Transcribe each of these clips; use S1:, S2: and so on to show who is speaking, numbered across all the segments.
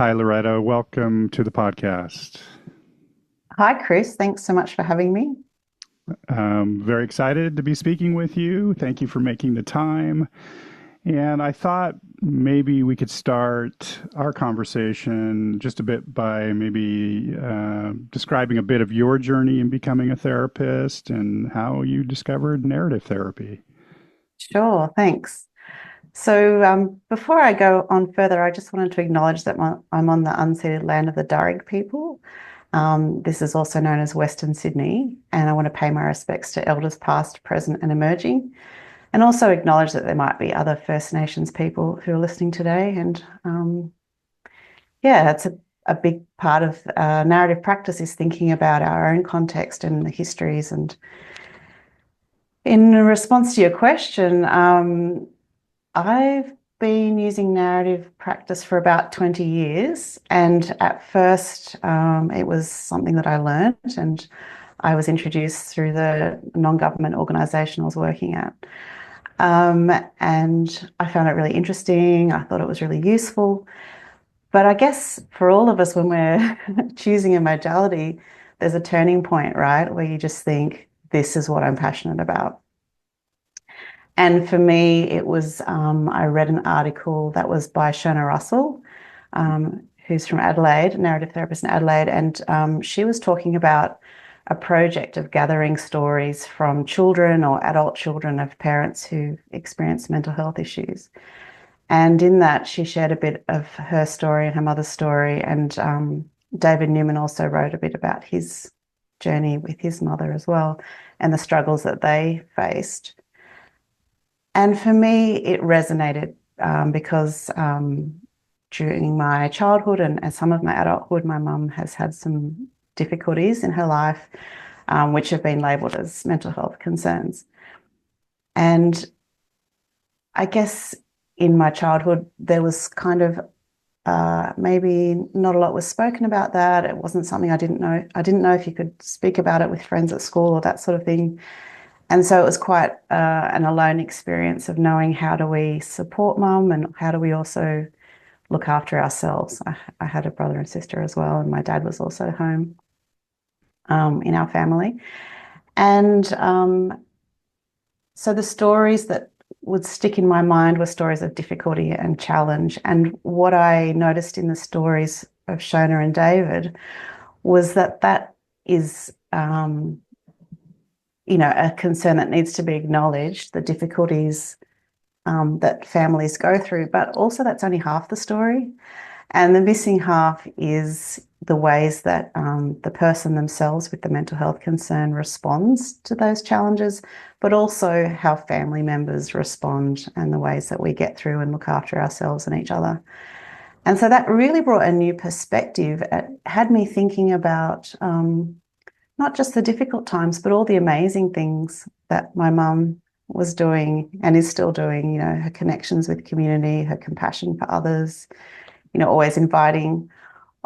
S1: Hi, Loretta. Welcome to the podcast.
S2: Hi, Chris. Thanks so much for having me.
S1: Very excited to be speaking with you. Thank you for making the time. And I thought maybe we could start our conversation just a bit by maybe describing a bit of your journey in becoming a therapist and how you discovered narrative therapy.
S2: Sure, thanks. Before I go on further, I just wanted to acknowledge that I'm on the unceded land of the Darug people. This is also known as Western Sydney, and I want to pay my respects to elders past, present, and emerging, and also acknowledge that there might be other First Nations people who are listening today. Yeah, it's a big part of narrative practice is thinking about our own context and the histories. And in response to your question, I've been using narrative practice for about 20 years. And at first, it was something that I learned and I was introduced through the non-government organisation I was working at. And I found it really interesting. I thought it was really useful. But I guess for all of us, when we're choosing a modality, there's a turning point, right? Where you just think, this is what I'm passionate about. And for me, it was, I read an article that was by Shona Russell, who's from Adelaide, a narrative therapist in Adelaide, and she was talking about a project of gathering stories from children or adult children of parents who experience mental health issues. And in that, she shared a bit of her story and her mother's story. And David Newman also wrote a bit about his journey with his mother as well and the struggles that they faced. And for me, it resonated because during my childhood and some of my adulthood, my mum has had some difficulties in her life, which have been labelled as mental health concerns. And I guess in my childhood, there was kind of maybe not a lot was spoken about that. It wasn't something I didn't know. I didn't know if you could speak about it with friends at school or that sort of thing. And so it was quite an alone experience of knowing how do we support mum and how do we also look after ourselves. I had a brother and sister as well, and my dad was also home in our family. And so the stories that would stick in my mind were stories of difficulty and challenge. And what I noticed in the stories of Shona and David was that that is a concern that needs to be acknowledged, the difficulties that families go through, but also that's only half the story. And the missing half is the ways that the person themselves with the mental health concern responds to those challenges, but also how family members respond and the ways that we get through and look after ourselves and each other. And so that really brought a new perspective. It had me thinking about not just the difficult times, but all the amazing things that my mum was doing and is still doing, her connections with community, her compassion for others, always inviting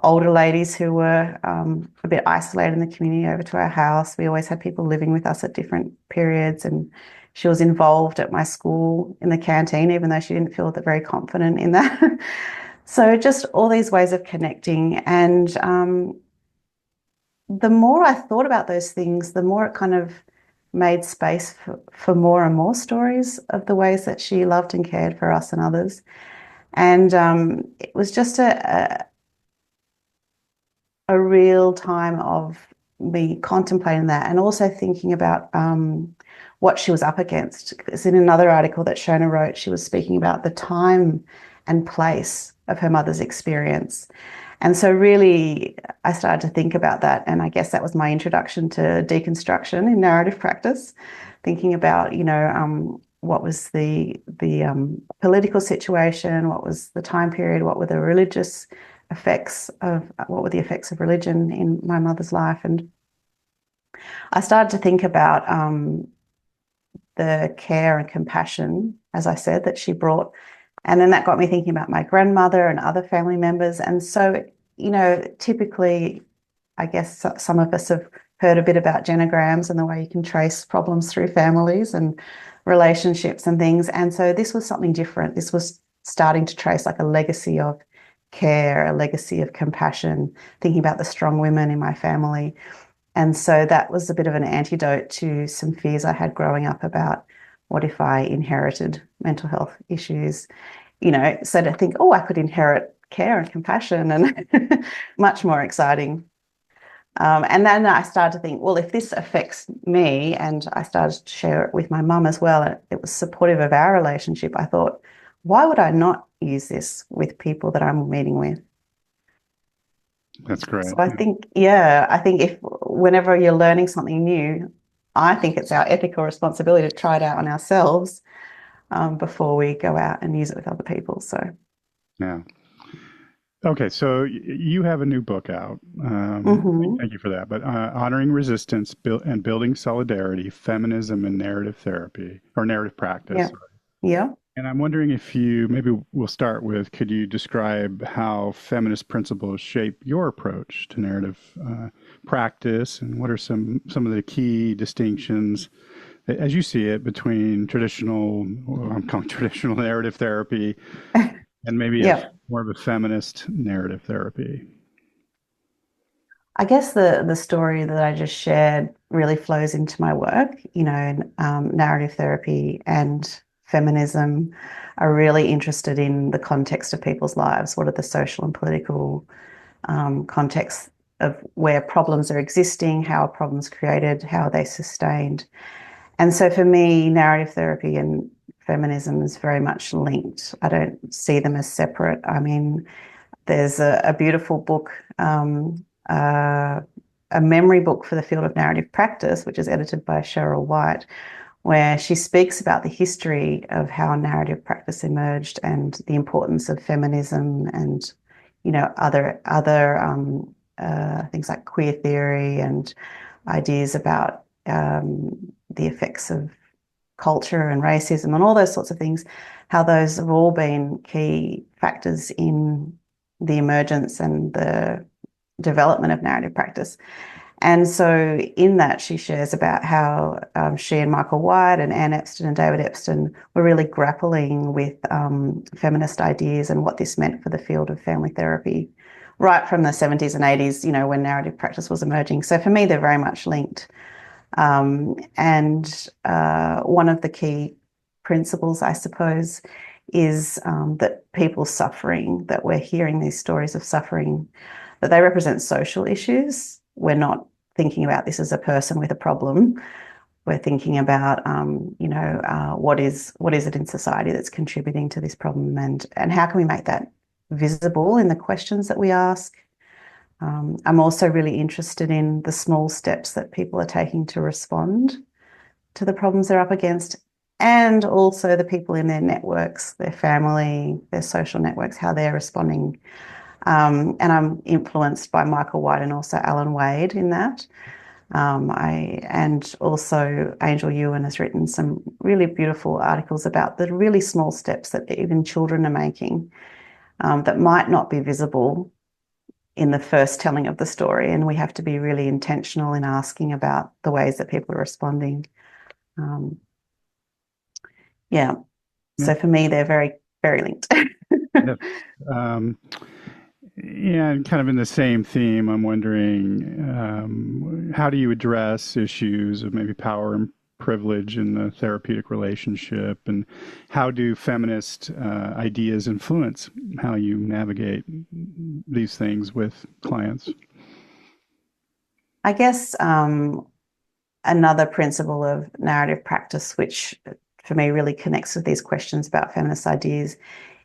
S2: older ladies who were a bit isolated in the community over to our house. We always had people living with us at different periods, and she was involved at my school in the canteen, even though she didn't feel very confident in that. So just all these ways of connecting. And the more I thought about those things, the more it kind of made space for more and more stories of the ways that she loved and cared for us and others. And it was just a real time of me contemplating that and also thinking about what she was up against. Because in another article that Shona wrote, she was speaking about the time and place of her mother's experience. And so really, I started to think about that. And I guess that was my introduction to deconstruction in narrative practice, thinking about, what was the political situation, what was the time period, what were the effects of religion in my mother's life. And I started to think about the care and compassion, as I said, that she brought. And then that got me thinking about my grandmother and other family members. And so, typically, I guess some of us have heard a bit about genograms and the way you can trace problems through families and relationships and things. And so this was something different. This was starting to trace like a legacy of care, a legacy of compassion, thinking about the strong women in my family. And so that was a bit of an antidote to some fears I had growing up about what if I inherited mental health issues, so to think, oh, I could inherit care and compassion and much more exciting. And then I started to think, well, if this affects me, and I started to share it with my mum as well, and it was supportive of our relationship, I thought, why would I not use this with people that I'm meeting with?
S1: That's great.
S2: So I think, yeah, I think if whenever you're learning something new, I think it's our ethical responsibility to try it out on ourselves before we go out and use it with other people. So,
S1: Yeah. Okay, so you have a new book out.
S2: mhm.
S1: Thank you for that. But Honoring Resistance and Building Solidarity, Feminism and Narrative Therapy, or Narrative Practice.
S2: Yeah, yeah.
S1: And I'm wondering if you, maybe we'll start with, could you describe how feminist principles shape your approach to narrative practice, and what are some of the key distinctions, as you see it, between traditional, or I'm calling traditional narrative therapy, and maybe
S2: Yeah.
S1: more of a feminist narrative therapy?
S2: I guess the story that I just shared really flows into my work. Narrative therapy and feminism are really interested in the context of people's lives. What are the social and political contexts of where problems are existing? How are problems created? How are they sustained? And so for me, narrative therapy and feminism is very much linked. I don't see them as separate. I mean, there's a beautiful book, a memory book for the field of narrative practice, which is edited by Cheryl White, where she speaks about the history of how narrative practice emerged and the importance of feminism and, other things like queer theory and ideas about the effects of culture and racism and all those sorts of things, how those have all been key factors in the emergence and the development of narrative practice. And so in that, she shares about how she and Michael White and Ann Epstein and David Epstein were really grappling with feminist ideas and what this meant for the field of family therapy right from the 70s and 80s, when narrative practice was emerging. So for me, they're very much linked. And one of the key principles, I suppose, is that people suffering, that we're hearing these stories of suffering, that they represent social issues. We're not thinking about this as a person with a problem. We're thinking about, what is it in society that's contributing to this problem, and how can we make that visible in the questions that we ask. I'm also really interested in the small steps that people are taking to respond to the problems they're up against, and also the people in their networks, their family, their social networks, how they're responding. And I'm influenced by Michael White and also Alan Wade in that. And also Angel Ewan has written some really beautiful articles about the really small steps that even children are making that might not be visible in the first telling of the story. And we have to be really intentional in asking about the ways that people are responding. Um, yeah.
S1: Yeah.
S2: So for me, they're very, very linked.
S1: Yeah. Um, yeah, and kind of in the same theme, I'm wondering, how do you address issues of maybe power and privilege in the therapeutic relationship, and how do feminist ideas influence how you navigate these things with clients?
S2: I guess another principle of narrative practice, which for me really connects with these questions about feminist ideas,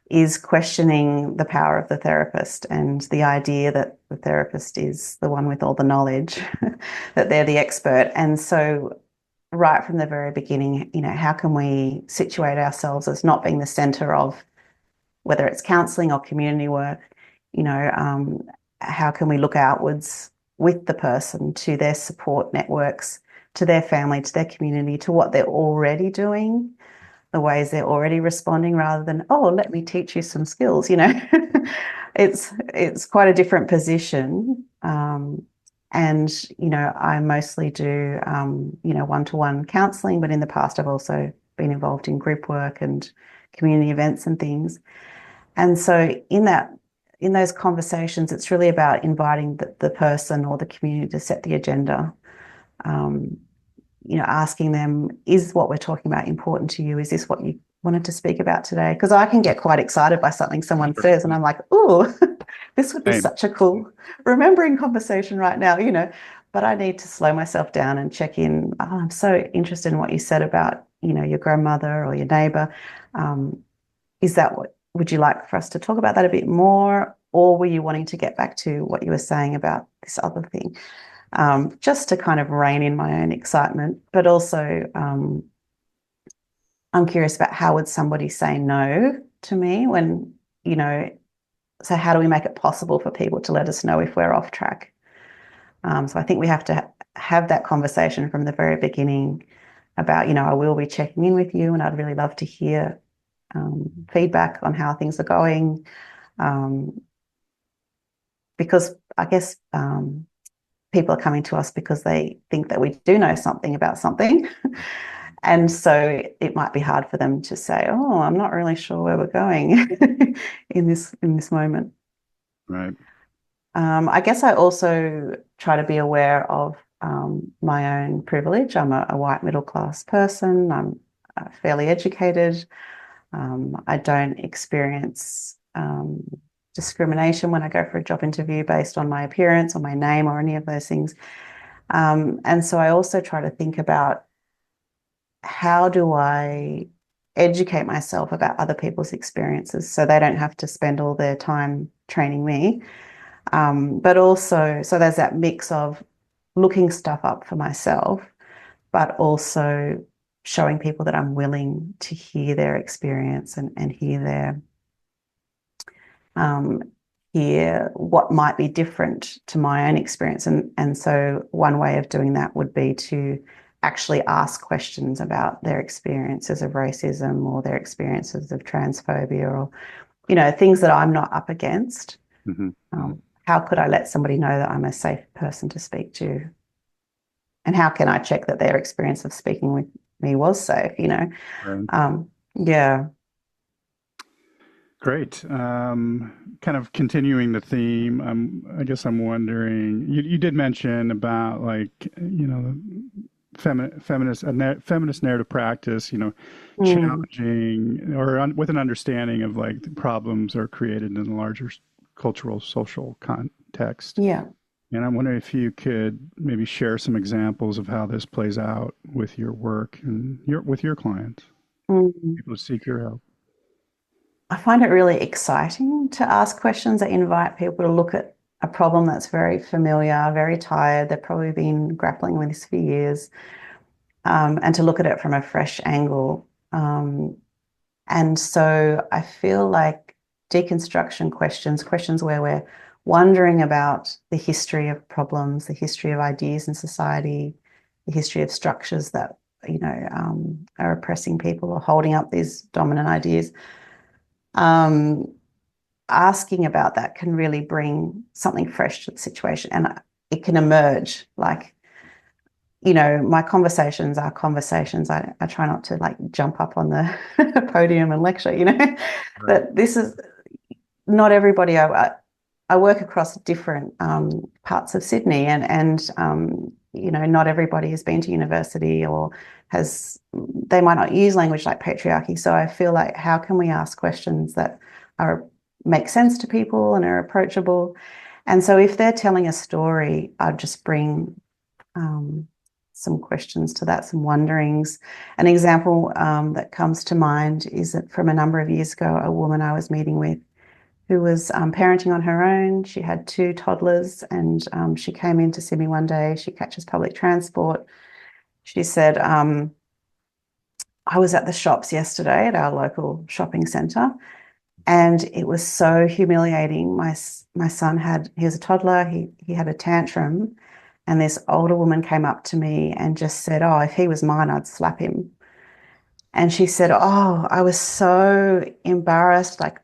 S2: is questioning the power of the therapist and the idea that the therapist is the one with all the knowledge, that they're the expert. And so right from the very beginning, how can we situate ourselves as not being the center of whether it's counselling or community work, how can we look outwards with the person to their support networks, to their family, to their community, to what they're already doing, the ways they're already responding, rather than, oh, let me teach you some skills. It's quite a different position. And I mostly do one-to-one counselling, but in the past I've also been involved in group work and community events and things. And so in that, in those conversations, it's really about inviting the person or the community to set the agenda. Um, asking them, is what we're talking about important to you? Is this what you wanted to speak about today? Because I can get quite excited by something someone says, and I'm like, oh, this would be
S1: Same.
S2: such a cool remembering conversation right now. But I need to slow myself down and check in. Oh, I'm so interested in what you said about, your grandmother or your neighbor. Is that would you like for us to talk about that a bit more? Or were you wanting to get back to what you were saying about this other thing? Just to kind of rein in my own excitement, but also I'm curious about how would somebody say no to me when, so how do we make it possible for people to let us know if we're off track? So I think we have to have that conversation from the very beginning about, I will be checking in with you and I'd really love to hear feedback on how things are going. Because I guess people are coming to us because they think that we do know something about something. And so it might be hard for them to say, oh, I'm not really sure where we're going in this moment.
S1: Right.
S2: I guess I also try to be aware of my own privilege. I'm a white middle class person. I'm fairly educated. I don't experience discrimination when I go for a job interview based on my appearance or my name or any of those things. And so I also try to think about how do I educate myself about other people's experiences so they don't have to spend all their time training me. But also, so there's that mix of looking stuff up for myself, but also showing people that I'm willing to hear their experience and um, hear what might be different to my own experience. And so one way of doing that would be to actually ask questions about their experiences of racism or their experiences of transphobia or, things that I'm not up against.
S1: Mm-hmm.
S2: How could I let somebody know that I'm a safe person to speak to? And how can I check that their experience of speaking with me was safe,
S1: Right.
S2: Yeah.
S1: Great. Kind of continuing the theme, I guess I'm wondering, you did mention about feminist narrative practice,
S2: Mm,
S1: challenging or with an understanding of like the problems are created in a larger cultural, social context.
S2: yeah.
S1: And I'm wondering if you could maybe share some examples of how this plays out with your work and with your clients,
S2: Mm.
S1: people who seek your help.
S2: I find it really exciting to ask questions that invite people to look at a problem that's very familiar, very tired. They've probably been grappling with this for years, and to look at it from a fresh angle. And so I feel like deconstruction questions where we're wondering about the history of problems, the history of ideas in society, the history of structures that, are oppressing people or holding up these dominant ideas. Um, Asking about that can really bring something fresh to the situation and it can emerge like, my conversations are conversations. I try not to like jump up on the podium and lecture,
S1: Right.
S2: that this is not everybody. I work across different parts of Sydney and not everybody has been to university or they might not use language like patriarchy. So I feel like how can we ask questions that make sense to people and are approachable? And so if they're telling a story, I'd just bring some questions to that, some wonderings. An example that comes to mind is that from a number of years ago, a woman I was meeting with who was parenting on her own. She had two toddlers and she came in to see me one day. She catches public transport. She said, I was at the shops yesterday at our local shopping centre and it was so humiliating. My son he was a toddler, he had a tantrum and this older woman came up to me and just said, oh, if he was mine, I'd slap him. And she said, oh, I was so embarrassed. Like,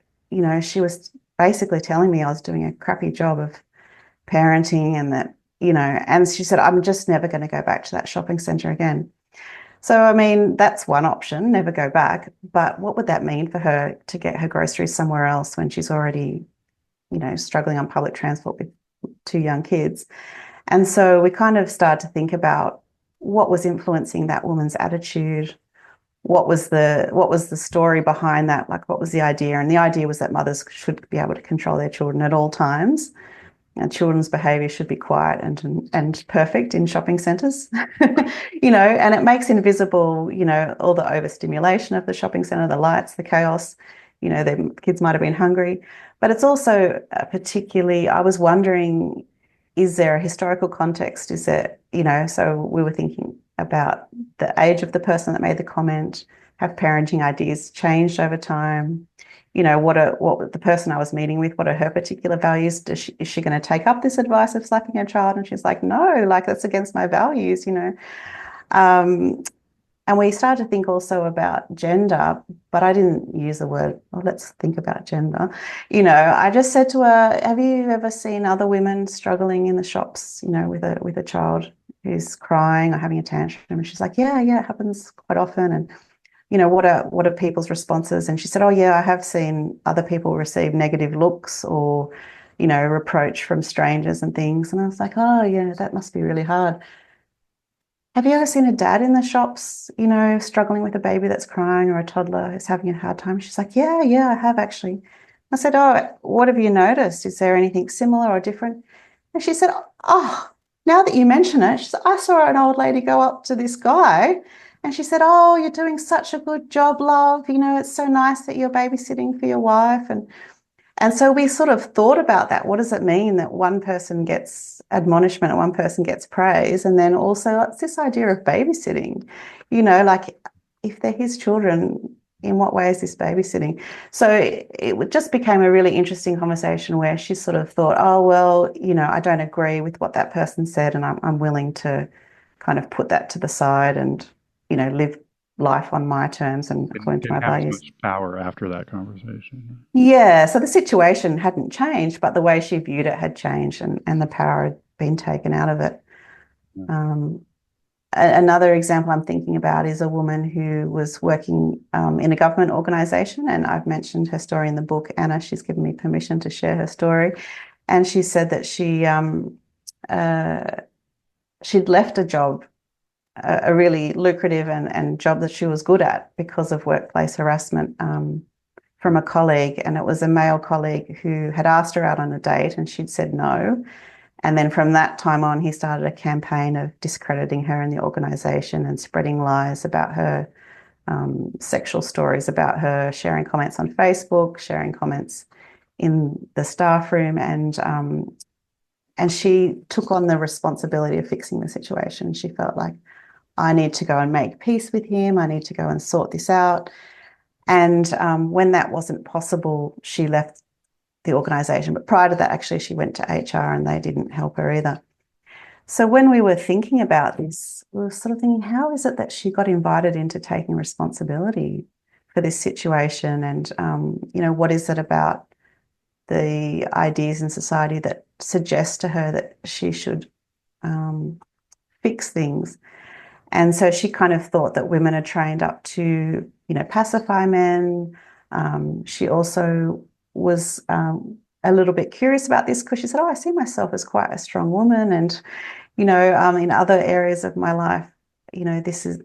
S2: she was basically telling me I was doing a crappy job of parenting and and she said, I'm just never going to go back to that shopping centre again. So, I mean, that's one option, never go back. But what would that mean for her to get her groceries somewhere else when she's already, struggling on public transport with two young kids. And so we kind of started to think about what was influencing that woman's attitude. What was the story behind that? Like, what was the idea? And the idea was that mothers should be able to control their children at all times, and children's behaviour should be quiet and perfect in shopping centres, and it makes invisible, all the overstimulation of the shopping centre, the lights, the chaos. The kids might have been hungry, but it's also particularly, I was wondering, is there a historical context? Is there, so we were thinking about the age of the person that made the comment. Have parenting ideas changed over time? What the person I was meeting with, what are her particular values? Is she going to take up this advice of slapping her child? And she's like, no, like that's against my values, And we started to think also about gender, but I didn't use the word, well, let's think about gender. I just said to her, have you ever seen other women struggling in the shops, with a child who's crying or having a tantrum? And she's like, yeah, it happens quite often. And what are people's responses? And she said, oh, yeah, I have seen other people receive negative looks or, reproach from strangers and things. And I was like, oh, yeah, that must be really hard. Have you ever seen a dad in the shops, struggling with a baby that's crying or a toddler who's having a hard time? She's like, yeah, I have actually. I said, oh, what have you noticed? Is there anything similar or different? And she said, oh, now that you mention it, she said, I saw an old lady go up to this guy and she said, oh, you're doing such a good job, love. It's so nice that you're babysitting for your wife. And so we sort of thought about that. What does it mean that one person gets admonishment and one person gets praise? And then also it's this idea of babysitting, like if they're his children, in what way is this babysitting? So it just became a really interesting conversation where she sort of thought, oh, well, I don't agree with what that person said and I'm willing to kind of put that to the side and, live life on my terms and according to
S1: Didn't
S2: my
S1: have as
S2: values.
S1: much power after that conversation.
S2: Yeah, so the situation hadn't changed, but the way she viewed it had changed and the power had been taken out of it.
S1: Yeah.
S2: Another example I'm thinking about is a woman who was working in a government organisation, and I've mentioned her story in the book. Anna, she's given me permission to share her story. And she said that she'd left a job, a really lucrative and job that she was good at because of workplace harassment from a colleague. And it was a male colleague who had asked her out on a date and she'd said no. And then from that time on, he started a campaign of discrediting her in the organisation and spreading lies about her, sexual stories about her, sharing comments on Facebook, sharing comments in the staff room. And she took on the responsibility of fixing the situation. She felt like, I need to go and make peace with him. I need to go and sort this out. And when that wasn't possible, she left the organisation. But prior to that, actually, she went to HR and they didn't help her either. So when we were thinking about this, we were sort of thinking, how is it that she got invited into taking responsibility for this situation? And, what is it about the ideas in society that suggest to her that she should fix things? And so she kind of thought that women are trained up to, pacify men. She also was a little bit curious about this because she said, oh, I see myself as quite a strong woman. And, in other areas of my life, this is,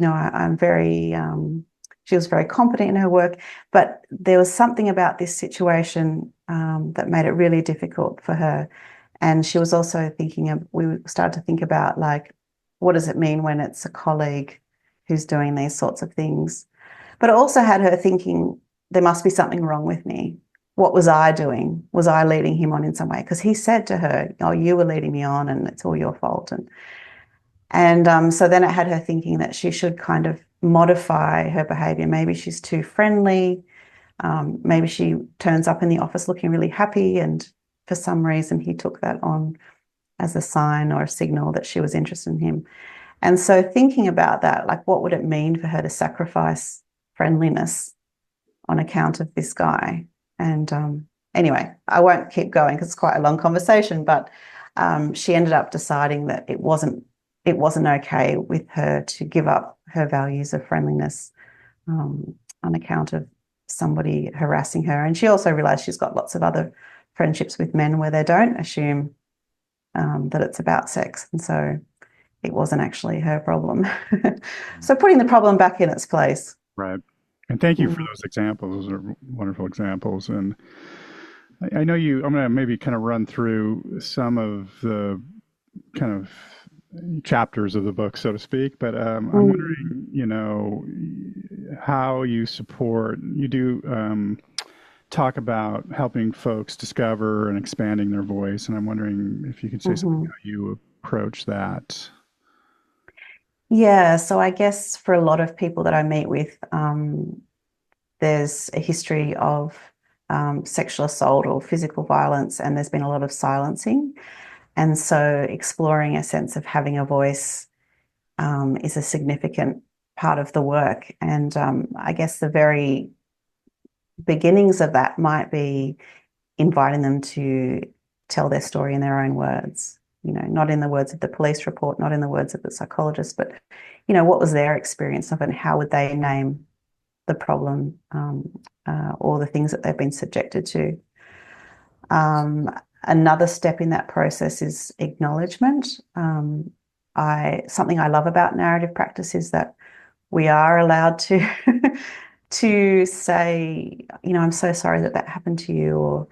S2: I'm very, she was very competent in her work, but there was something about this situation that made it really difficult for her. And she was also we started to think about, like, what does it mean when it's a colleague who's doing these sorts of things? But it also had her thinking, there must be something wrong with me. What was I doing? Was I leading him on in some way? Because he said to her, oh, you were leading me on and it's all your fault. And so then it had her thinking that she should kind of modify her behaviour. Maybe she's too friendly. Maybe she turns up in the office looking really happy, and for some reason he took that on as a sign or a signal that she was interested in him. And so thinking about that, like, what would it mean for her to sacrifice friendliness on account of this guy? And anyway, I won't keep going because it's quite a long conversation, but she ended up deciding that it wasn't okay with her to give up her values of friendliness on account of somebody harassing her. And she also realized she's got lots of other friendships with men where they don't assume that it's about sex. And so it wasn't actually her problem. So putting the problem back in its place.
S1: Right. And thank you for
S2: Mm.
S1: those examples. Those are wonderful examples. And I know I'm going to maybe kind of run through some of the kind of chapters of the book, so to speak. But I'm
S2: Mm.
S1: wondering, how you do talk about helping folks discover and expanding their voice. And I'm wondering if you could say something
S2: Mhm.
S1: how you approach that.
S2: Yeah, so I guess for a lot of people that I meet with, there's a history of sexual assault or physical violence, and there's been a lot of silencing. And so exploring a sense of having a voice is a significant part of the work. And I guess the very beginnings of that might be inviting them to tell their story in their own words, not in the words of the police report, not in the words of the psychologist, but, what was their experience of it and how would they name the problem or the things that they've been subjected to. Um, Another step in that process is acknowledgement. Something I love about narrative practice is that we are allowed to to say, I'm so sorry that that happened to you, or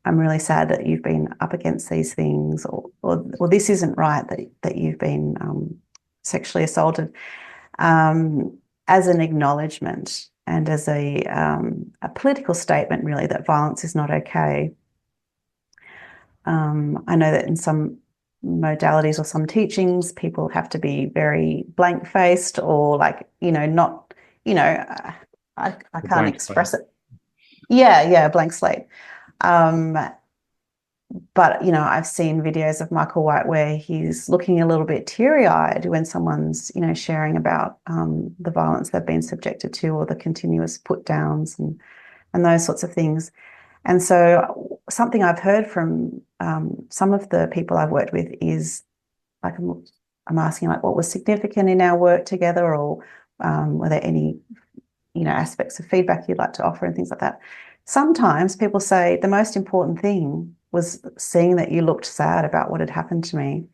S2: I'm really sad that you've been up against these things, or this isn't right that you've been sexually assaulted, um, as an acknowledgement and as a political statement, really, that violence is not okay. I know that in some modalities or some teachings, people have to be very blank faced or like, not, you know, I
S1: The
S2: can't
S1: blank slate.
S2: express it. Yeah, yeah, blank slate. Um, but, I've seen videos of Michael White where he's looking a little bit teary-eyed when someone's, sharing about the violence they've been subjected to or the continuous put downs and those sorts of things. And so something I've heard from some of the people I've worked with is like I'm asking like what was significant in our work together, or were there any aspects of feedback you'd like to offer and things like that. Sometimes people say the most important thing was seeing that you looked sad about what had happened to me.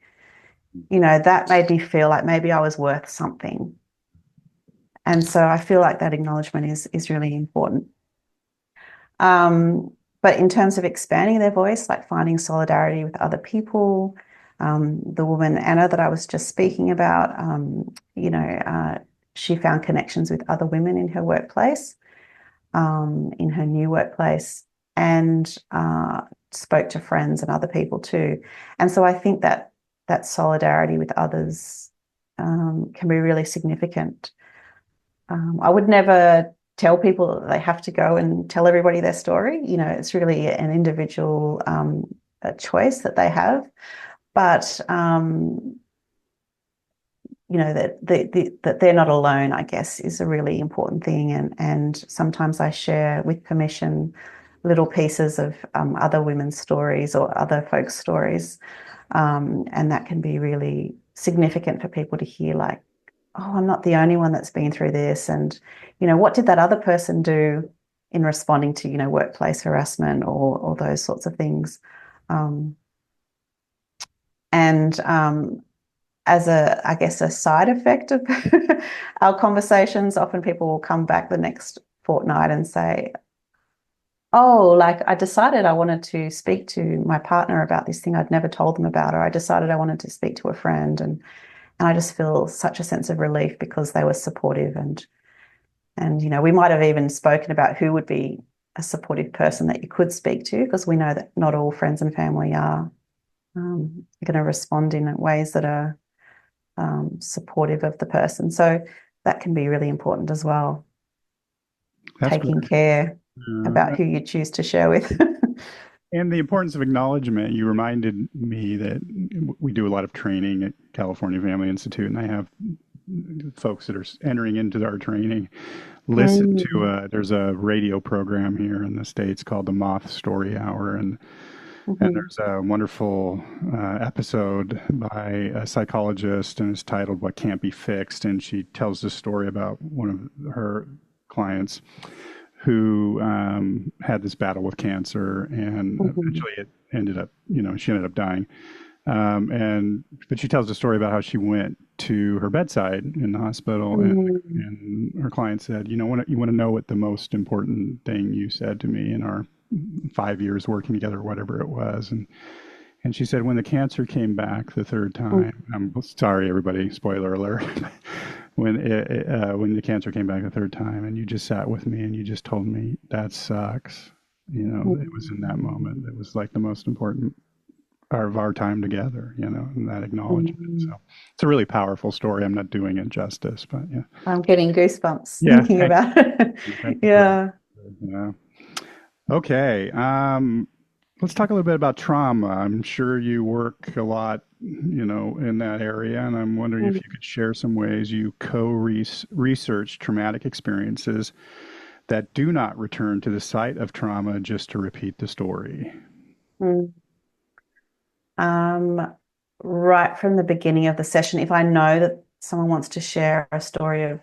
S2: That made me feel like maybe I was worth something. And so I feel like that acknowledgement is really important. Um, but in terms of expanding their voice, like finding solidarity with other people, the woman Anna that I was just speaking about, she found connections with other women in her workplace, in her new workplace, and spoke to friends and other people too. And so I think that solidarity with others can be really significant. I would never tell people that they have to go and tell everybody their story. It's really an individual a choice that they have. But that they're not alone, I guess, is a really important thing. And sometimes I share with permission little pieces of other women's stories or other folks' stories. And that can be really significant for people to hear, like, oh, I'm not the only one that's been through this. And, what did that other person do in responding to, workplace harassment or those sorts of things? Um, and as I guess, a side effect of our conversations, often people will come back the next fortnight and say, oh, like I decided I wanted to speak to my partner about this thing I'd never told them about, or I decided I wanted to speak to a friend. And I just feel such a sense of relief because they were supportive and we might have even spoken about who would be a supportive person that you could speak to, because we know that not all friends and family are going to respond in ways that are supportive of the person. So that can be really important as well,
S1: That's
S2: taking
S1: great.
S2: care about
S1: Yeah.
S2: who you choose to share with.
S1: And the importance of acknowledgement. You reminded me that we do a lot of training at California Family Institute, and I have folks that are entering into our training listen to
S2: Mm.
S1: there's a radio program here in the States called the Moth Story Hour, and
S2: Mhm.
S1: there's a wonderful episode by a psychologist, and it's titled "What Can't Be Fixed," and she tells the story about one of her clients who had this battle with cancer, and
S2: Mhm.
S1: eventually it ended up, she ended up dying. But she tells a story about how she went to her bedside in the hospital, and
S2: Mm.
S1: her client said, you want to know what the most important thing you said to me in our 5 years working together, or whatever it was, and she said, when the cancer came back the third
S2: Mm.
S1: time, I'm sorry, everybody, spoiler alert. When the cancer came back the third time, and you just sat with me and you just told me that sucks. It was in that moment that was like the most important part of our time together. And that acknowledgement. So
S2: Mm.
S1: it's a really powerful story. I'm not doing it justice, but yeah,
S2: I'm getting goosebumps
S1: yeah.
S2: thinking
S1: Thank
S2: about it.
S1: you. Thank you for
S2: Yeah.
S1: yeah. Okay. Let's talk a little bit about trauma. I'm sure you work a lot, in that area, and I'm wondering if
S2: Mm.
S1: you could share some ways you co-research traumatic experiences that do not return to the site of trauma just to repeat the story.
S2: Mm. Um, right from the beginning of the session, if I know that someone wants to share a story of,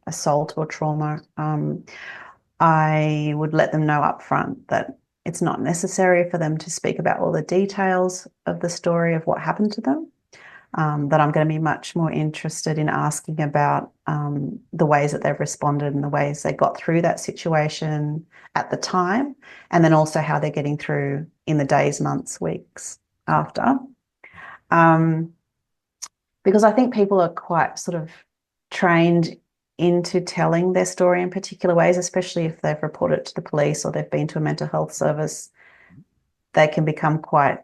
S2: assault or trauma, I would let them know up front that it's not necessary for them to speak about all the details of the story of what happened to them. That I'm going to be much more interested in asking about the ways that they've responded and the ways they got through that situation at the time, and then also how they're getting through in the days, months, weeks after. Um, because I think people are quite sort of trained into telling their story in particular ways, especially if they've reported it to the police or they've been to a mental health service. They can become quite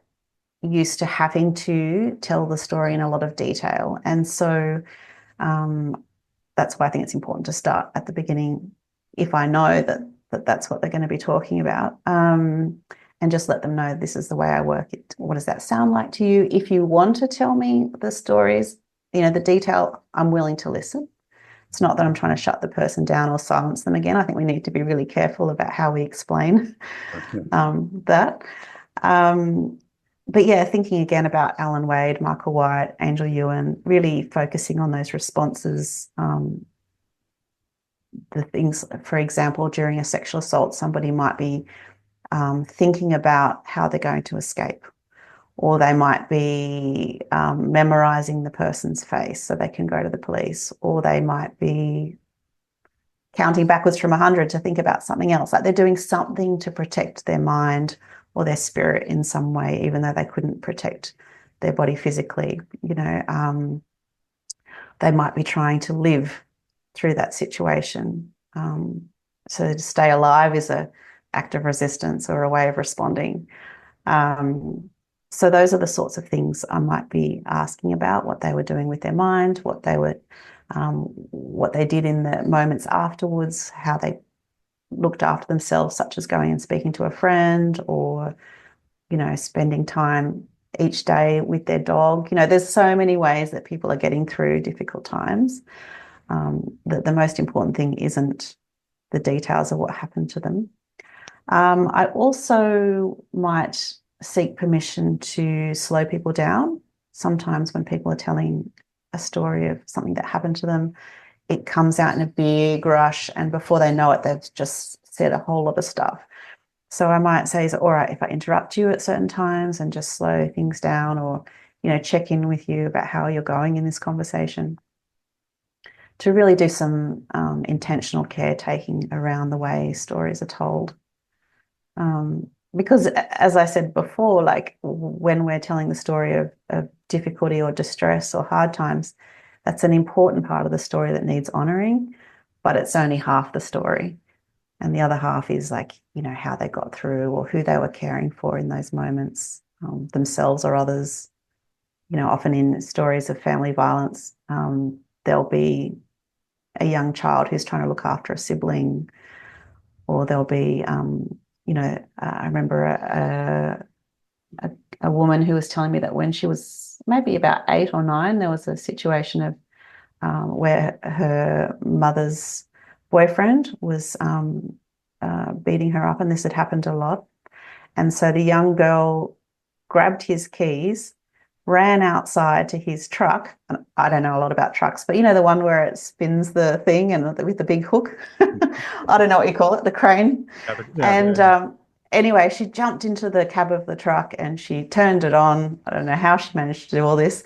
S2: used to having to tell the story in a lot of detail. And so um, that's why I think it's important to start at the beginning if I know that that's what they're going to be talking about. And just let them know this is the way I work. What does that sound like to you? If you want to tell me the stories, the detail, I'm willing to listen. It's not that I'm trying to shut the person down or silence them again. I think we need to be really careful about how we explain
S1: Okay.
S2: that. Um, but yeah, thinking again about Alan Wade, Michael White, Angel Ewan, really focusing on those responses. The things, for example, during a sexual assault, somebody might be thinking about how they're going to escape, or they might be memorizing the person's face so they can go to the police, or they might be counting backwards from 100 to think about something else. Like they're doing something to protect their mind or their spirit in some way, even though they couldn't protect their body physically. They might be trying to live through that situation. So to stay alive is an act of resistance or a way of responding. Um, so those are the sorts of things I might be asking about, what they were doing with their mind, what they did in the moments afterwards, how they looked after themselves, such as going and speaking to a friend or, spending time each day with their dog. There's so many ways that people are getting through difficult times. That the most important thing isn't the details of what happened to them. I also might seek permission to slow people down. Sometimes when people are telling a story of something that happened to them, it comes out in a big rush, and before they know it, they've just said a whole lot of stuff. So I might say, is it all right if I interrupt you at certain times and just slow things down, or, check in with you about how you're going in this conversation, to really do some intentional caretaking around the way stories are told. Because as I said before, like when we're telling the story of difficulty or distress or hard times, that's an important part of the story that needs honoring, but it's only half the story. And the other half is like, how they got through or who they were caring for in those moments, themselves or others. Often in stories of family violence, there'll be a young child who's trying to look after a sibling, or there'll be, I remember a, a woman who was telling me that when she was maybe about 8 or 9, there was a situation of where her mother's boyfriend was beating her up, and this had happened a lot. And so the young girl grabbed his keys, ran outside to his truck. And I don't know a lot about trucks, but you know, the one where it spins the thing and with the big hook. I don't know what you call it, the crane. And anyway, she jumped into the cab of the truck and she turned it on. I don't know how she managed to do all this.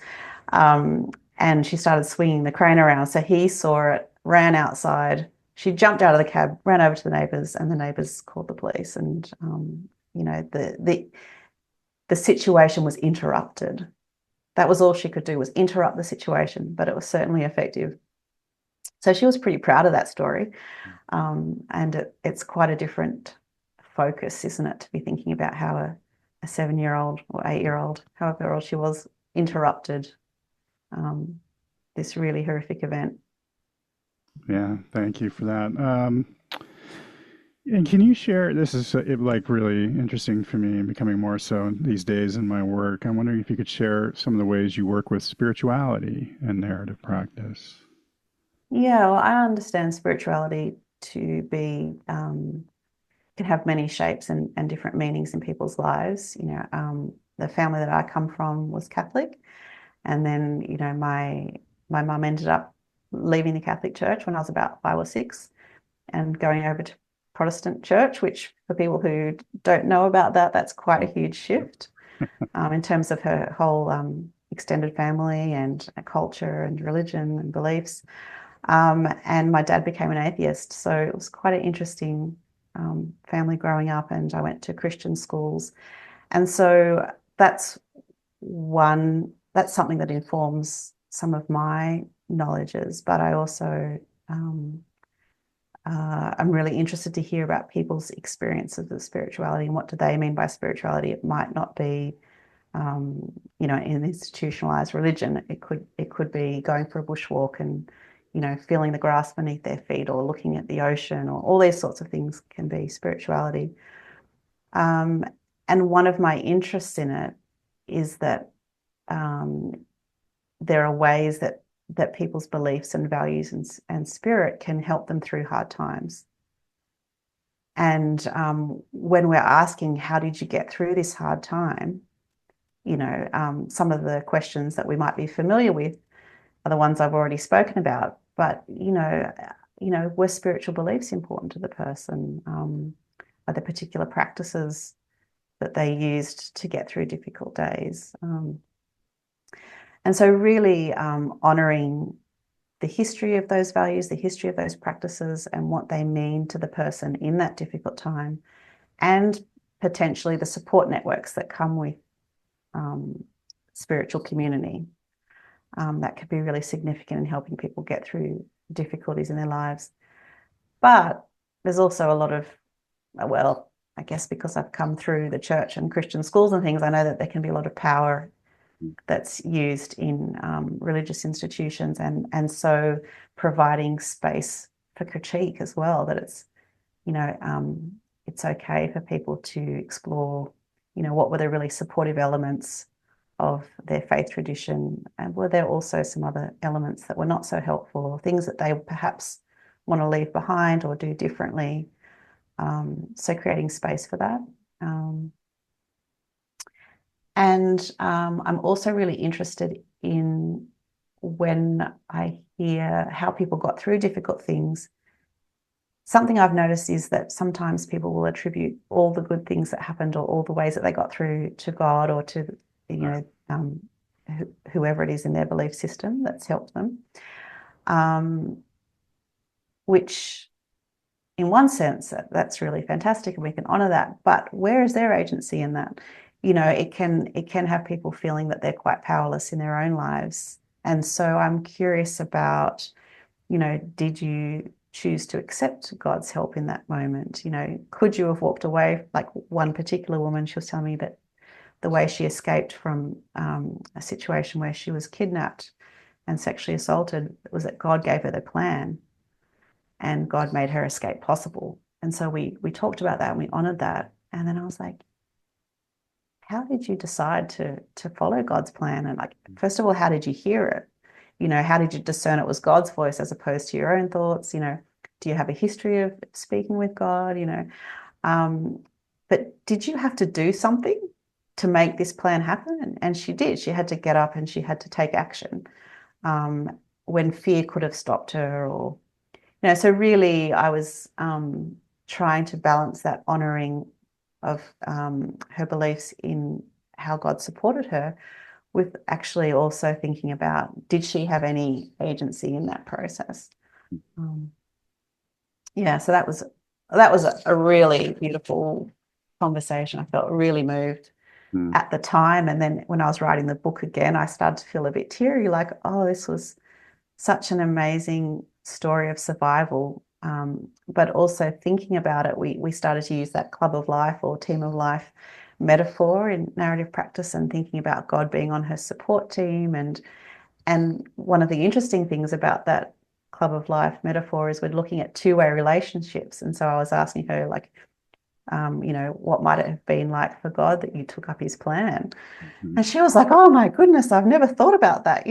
S2: And she started swinging the crane around. So he saw it, ran outside. She jumped out of the cab, ran over to the neighbours, and the neighbours called the police. And you know, the situation was interrupted. That was all she could do, was interrupt the situation, but it was certainly effective. So she was pretty proud of that story. And it's quite a different focus, isn't it, to be thinking about how a 7-year-old or 8-year-old, however old she was, interrupted this really horrific event.
S1: Yeah, thank you for that. And can you share, this is like really interesting for me and becoming more so these days in my work. I'm wondering if you could share some of the ways you work with spirituality and narrative practice.
S2: Yeah, well, I understand spirituality to be can have many shapes and different meanings in people's lives. You know, the family that I come from was Catholic, and then you know my mum ended up leaving the Catholic Church when I was about 5 or 6, and going over to Protestant church, which for people who don't know about that, that's quite a huge shift in terms of her whole extended family and culture and religion and beliefs. And my dad became an atheist. So it was quite an interesting family growing up, and I went to Christian schools. And so that's something that informs some of my knowledges, but I also I'm really interested to hear about people's experiences of spirituality and what do they mean by spirituality. It might not be you know, in institutionalized religion. It could be going for a bushwalk and, you know, feeling the grass beneath their feet, or looking at the ocean, or all these sorts of things can be spirituality. Um, and one of my interests in it is that um, there are ways that people's beliefs and values and spirit can help them through hard times. And when we're asking, how did you get through this hard time? You know, some of the questions that we might be familiar with are the ones I've already spoken about. But were spiritual beliefs important to the person? Are there particular practices that they used to get through difficult days? And so, really honouring the history of those values, the history of those practices, and what they mean to the person in that difficult time, and potentially the support networks that come with spiritual community. That could be really significant in helping people get through difficulties in their lives. But there's also a lot of, well, I guess because I've come through the church and Christian schools and things, I know that there can be a lot of power that's used in religious institutions, and so providing space for critique as well, that it's okay for people to explore, what were the really supportive elements of their faith tradition, and were there also some other elements that were not so helpful, or things that they perhaps want to leave behind or do differently. So creating space for that. And I'm also really interested in, when I hear how people got through difficult things, something I've noticed is that sometimes people will attribute all the good things that happened, or all the ways that they got through, to God, or to, whoever it is in their belief system that's helped them, which in one sense, that's really fantastic, and we can honor that. But where is their agency in that? It can have people feeling that they're quite powerless in their own lives. And so I'm curious about, did you choose to accept God's help in that moment? Could you have walked away? Like one particular woman, she was telling me that the way she escaped from a situation where she was kidnapped and sexually assaulted was that God gave her the plan, and God made her escape possible. And so we talked about that and we honored that. And then I was like, how did you decide to follow God's plan? And, like, first of all, how did you hear it? How did you discern it was God's voice as opposed to your own thoughts? Do you have a history of speaking with God? But did you have to do something? to make this plan happen. And she did. She had to get up and she had to take action when fear could have stopped her. Or, so really I was trying to balance that honoring of her beliefs in how God supported her with actually also thinking about, did she have any agency in that process? Yeah, so that was a really beautiful conversation. I felt really moved
S1: Mm.
S2: at the time. And then when I was writing the book again, I started to feel a bit teary, like, oh, this was such an amazing story of survival. But also thinking about it, we started to use that club of life or team of life metaphor in narrative practice, and thinking about God being on her support team. And one of the interesting things about that club of life metaphor is we're looking at two-way relationships. And so I was asking her, like, what might it have been like for God that you took up his plan?
S1: Mhm.
S2: And she was like, oh my goodness, I've never thought about that,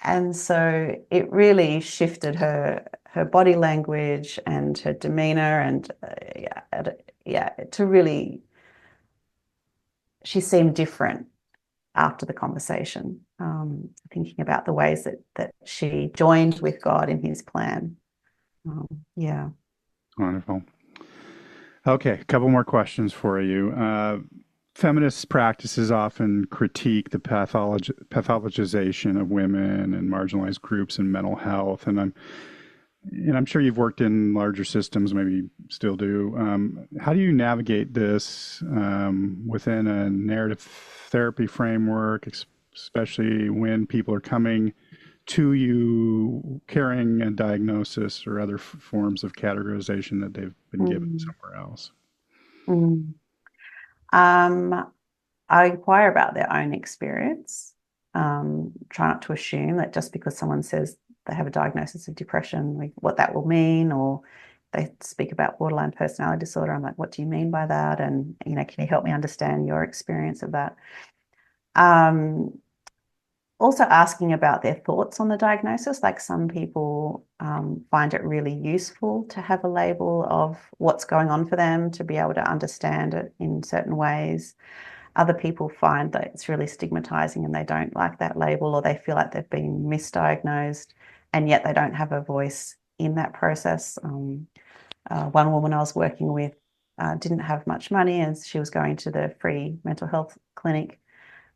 S2: and so it really shifted her body language and her demeanor, and to really, she seemed different after the conversation, thinking about the ways that she joined with God in his plan. Yeah.
S1: Wonderful. Okay, a couple more questions for you. Feminist practices often critique the pathologization of women and marginalized groups in mental health, and I'm sure you've worked in larger systems, maybe still do. How do you navigate this within a narrative therapy framework, especially when people are coming to you carrying a diagnosis or other forms of categorization that they've been given
S2: Mm.
S1: somewhere else?
S2: Mm. Um, I inquire about their own experience. Try not to assume that just because someone says they have a diagnosis of depression, like what that will mean, or they speak about borderline personality disorder. I'm like, what do you mean by that? And, can you help me understand your experience of that? Um, Also asking about their thoughts on the diagnosis. Like, some people find it really useful to have a label of what's going on for them, to be able to understand it in certain ways. Other people find that it's really stigmatizing and they don't like that label, or they feel like they've been misdiagnosed and yet they don't have a voice in that process. One woman I was working with didn't have much money, as she was going to the free mental health clinic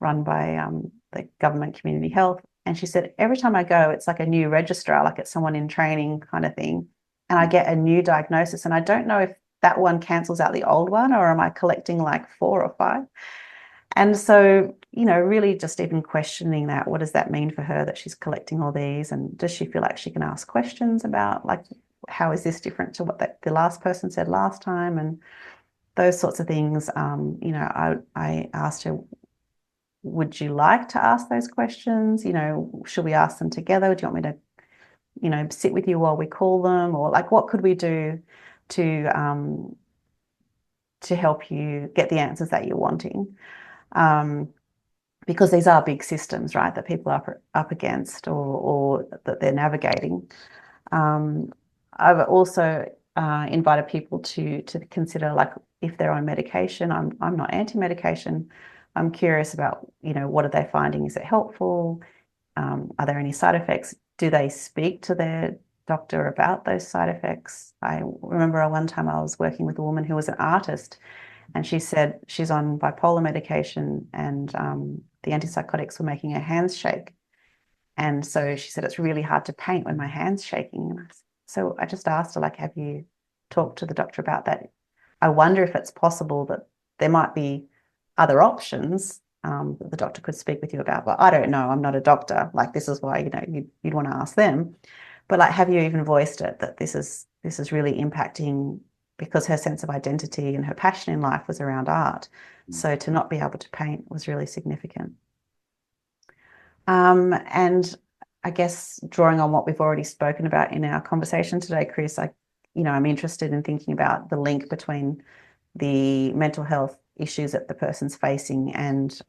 S2: run by the government community health. And she said, every time I go, it's like a new registrar, like it's someone in training kind of thing. And I get a new diagnosis. And I don't know if that one cancels out the old one, or am I collecting like 4 or 5? And so, really just even questioning that, what does that mean for her that she's collecting all these? And does she feel like she can ask questions about, like, how is this different to what the last person said last time? And those sorts of things. I asked her, would you like to ask those questions? Should we ask them together? Do you want me to, sit with you while we call them? Or, like, what could we do to help you get the answers that you're wanting? Because these are big systems, right, that people are up against, or that they're navigating. I've also invited people to consider, like, if they're on medication. I'm not anti-medication. I'm curious about, what are they finding? Is it helpful? Are there any side effects? Do they speak to their doctor about those side effects? I remember one time I was working with a woman who was an artist, and she said she's on bipolar medication, and the antipsychotics were making her hands shake. And so she said, it's really hard to paint when my hand's shaking. So I just asked her, like, have you talked to the doctor about that? I wonder if it's possible that there might be other options that the doctor could speak with you about. But I don't know. I'm not a doctor. Like, this is why, you'd want to ask them. But, like, have you even voiced it, that this is really impacting, because her sense of identity and her passion in life was around art. So to not be able to paint was really significant. And I guess, drawing on what we've already spoken about in our conversation today, Chris, I'm interested in thinking about the link between the mental health issues that the person's facing and,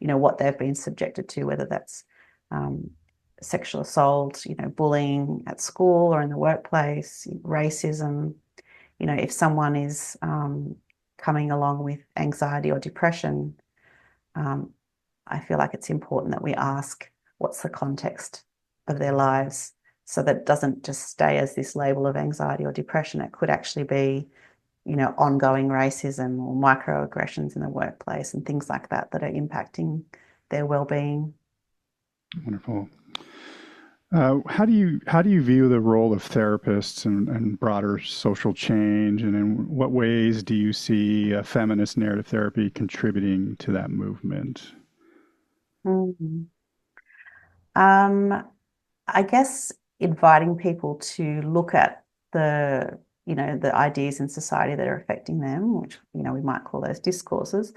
S2: what they've been subjected to, whether that's sexual assault, bullying at school or in the workplace, racism. If someone is coming along with anxiety or depression, I feel like it's important that we ask what's the context of their lives, so that it doesn't just stay as this label of anxiety or depression. It could actually be, ongoing racism or microaggressions in the workplace and things like that that are impacting their well-being.
S1: Wonderful. How do you view the role of therapists and broader social change, and in what ways do you see feminist narrative therapy contributing to that movement?
S2: Mm. Um, I guess inviting people to look at the ideas in society that are affecting them, which, we might call those discourses.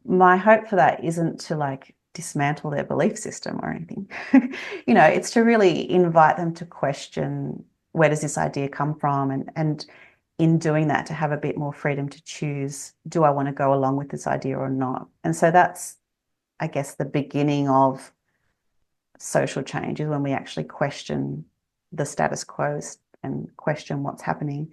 S2: My hope for that isn't to like dismantle their belief system or anything. It's to really invite them to question, where does this idea come from? And in doing that, to have a bit more freedom to choose, do I want to go along with this idea or not? And so that's, I guess, the beginning of social change, is when we actually question the status quo and question what's happening.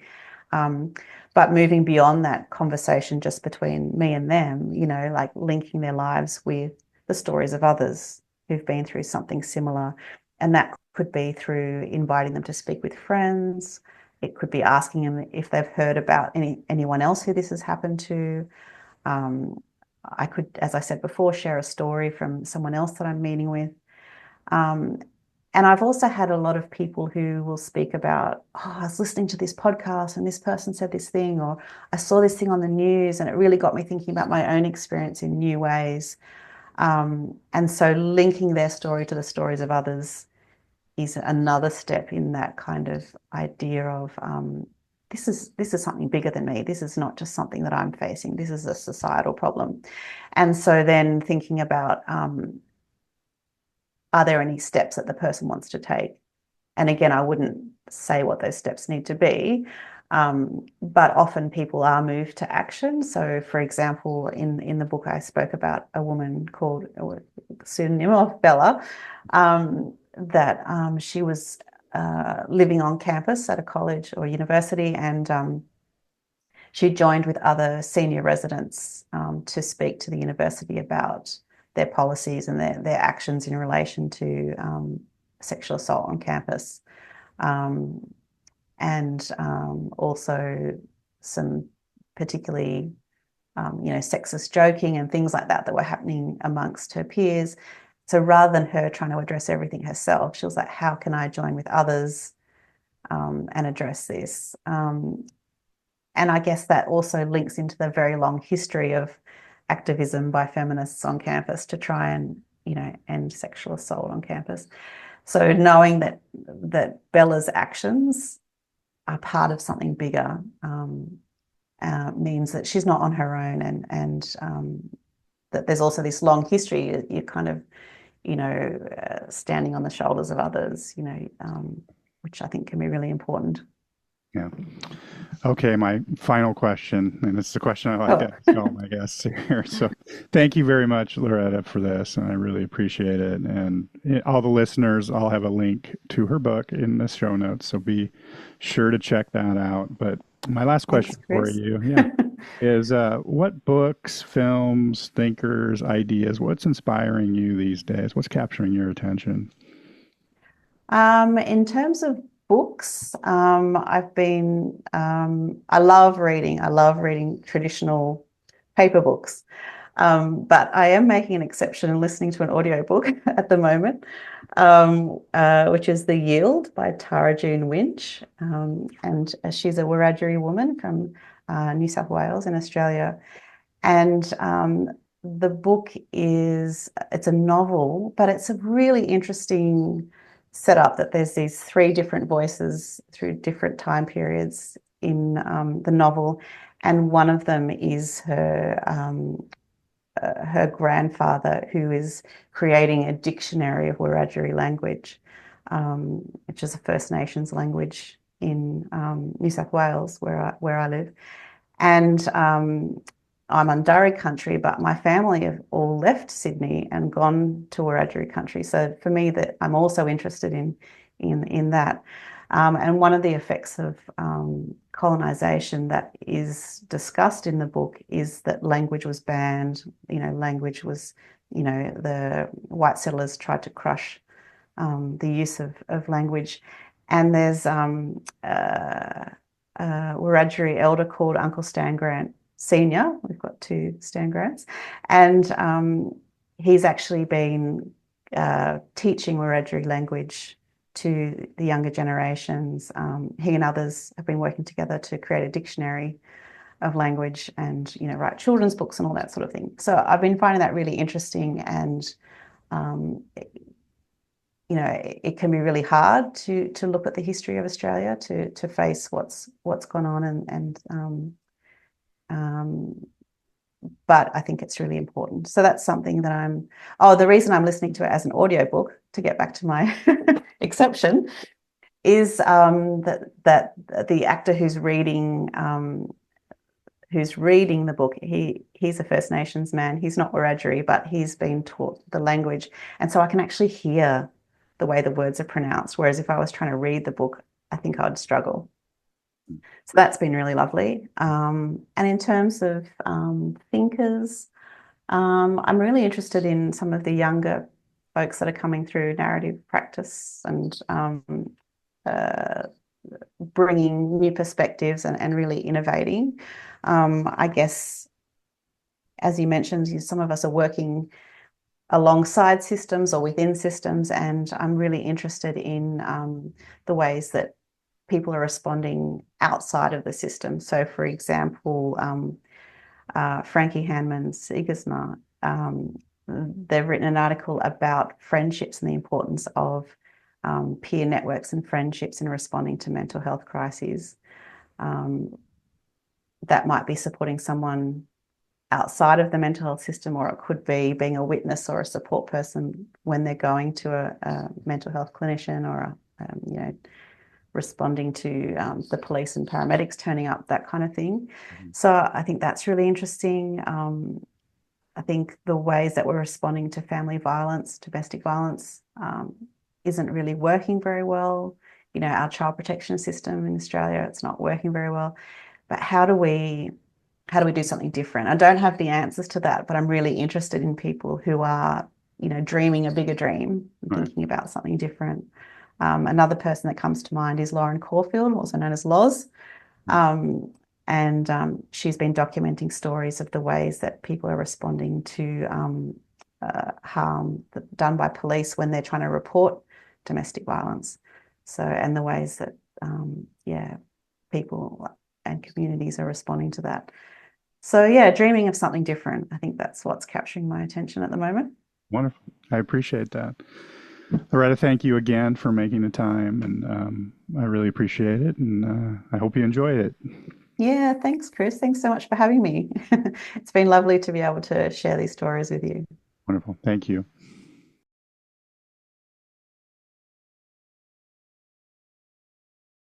S2: But moving beyond that conversation just between me and them, like linking their lives with the stories of others who've been through something similar. And that could be through inviting them to speak with friends. It could be asking them if they've heard about anyone else who this has happened to. I could, as I said before, share a story from someone else that I'm meeting with. Um, and I've also had a lot of people who will speak about, oh, I was listening to this podcast and this person said this thing, or I saw this thing on the news and it really got me thinking about my own experience in new ways. And so linking their story to the stories of others is another step in that kind of idea of, this is something bigger than me. This is not just something that I'm facing. This is a societal problem. And so then thinking about, are there any steps that the person wants to take? And again, I wouldn't say what those steps need to be, but often people are moved to action. So, for example, in the book, I spoke about a woman called, pseudonym of Bella, that she was living on campus at a college or university, and she joined with other senior residents to speak to the university about their policies and their actions in relation to sexual assault on campus, um, and also some particularly sexist joking and things like that were happening amongst her peers. So rather than her trying to address everything herself, she was like, how can I join with others and address this? And I guess that also links into the very long history of activism by feminists on campus to try and, end sexual assault on campus. So knowing that Bella's actions are part of something bigger means that she's not on her own, and that there's also this long history. You're kind of, standing on the shoulders of others, which I think can be really important.
S1: Yeah. Okay, my final question, and this is a question I like to
S2: Oh,
S1: ask all my guests here. So, thank you very much, Loretta, for this, and I really appreciate it. And all the listeners, I'll have a link to her book in the show notes, so be sure to check that out. But my last
S2: thanks,
S1: question for
S2: Chris.
S1: you, yeah, is what books, films, thinkers, ideas, what's inspiring you these days? What's capturing your attention?
S2: In terms of books, I love reading. I love reading traditional paper books. But I am making an exception and listening to an audiobook at the moment, which is The Yield by Tara June Winch. And she's a Wiradjuri woman from New South Wales in Australia. And the book it's a novel, but it's a really interesting setup that there's these three different voices through different time periods in the novel. And one of them is her grandfather, who is creating a dictionary of Wiradjuri language, which is a First Nations language in New South Wales, where I live. And I'm on Darug country, but my family have all left Sydney and gone to Wiradjuri country. So for me, that I'm also interested in that. And one of the effects of colonization that is discussed in the book is that language was banned. Language was, the white settlers tried to crush the use of language. And there's a Wiradjuri elder called Uncle Stan Grant Senior. We've got two Stan Grants, and he's actually been teaching Wiradjuri language to the younger generations. He and others have been working together to create a dictionary of language and write children's books and all that sort of thing. So I've been finding that really interesting, and it can be really hard to look at the history of Australia, to face what's gone on, but I think it's really important. So that's something that the reason I'm listening to it as an audiobook, to get back to my exception, is that the actor who's reading the book, he's a First Nations man. He's not Wiradjuri, but he's been taught the language, and so I can actually hear the way the words are pronounced. Whereas if I was trying to read the book, I think I'd struggle. So that's been really lovely. And in terms of thinkers, I'm really interested in some of the younger folks that are coming through narrative practice and bringing new perspectives and really innovating. I guess, as you mentioned, some of us are working alongside systems or within systems, and I'm really interested in the ways that people are responding outside of the system. So, for example, Frankie Handman's Sigisma, they've written an article about friendships and the importance of peer networks and friendships in responding to mental health crises. That might be supporting someone outside of the mental health system, or it could be being a witness or a support person when they're going to a mental health clinician, or responding to the police and paramedics turning up, that kind of thing. So I think that's really interesting. I think the ways that we're responding to family violence, domestic violence, isn't really working very well. Our child protection system in Australia, it's not working very well. But how do we do something different? I don't have the answers to that, but I'm really interested in people who are, dreaming a bigger dream and thinking about something different. Another person that comes to mind is Lauren Caulfield, also known as Loz. And she's been documenting stories of the ways that people are responding to harm done by police when they're trying to report domestic violence. So, and the ways that, people and communities are responding to that. So, dreaming of something different. I think that's what's capturing my attention at the moment.
S1: Wonderful. I appreciate that. Loretta, thank you again for making the time, and I really appreciate it, and I hope you enjoyed it.
S2: Yeah, thanks, Chris. Thanks so much for having me. It's been lovely to be able to share these stories with you.
S1: Wonderful. Thank you.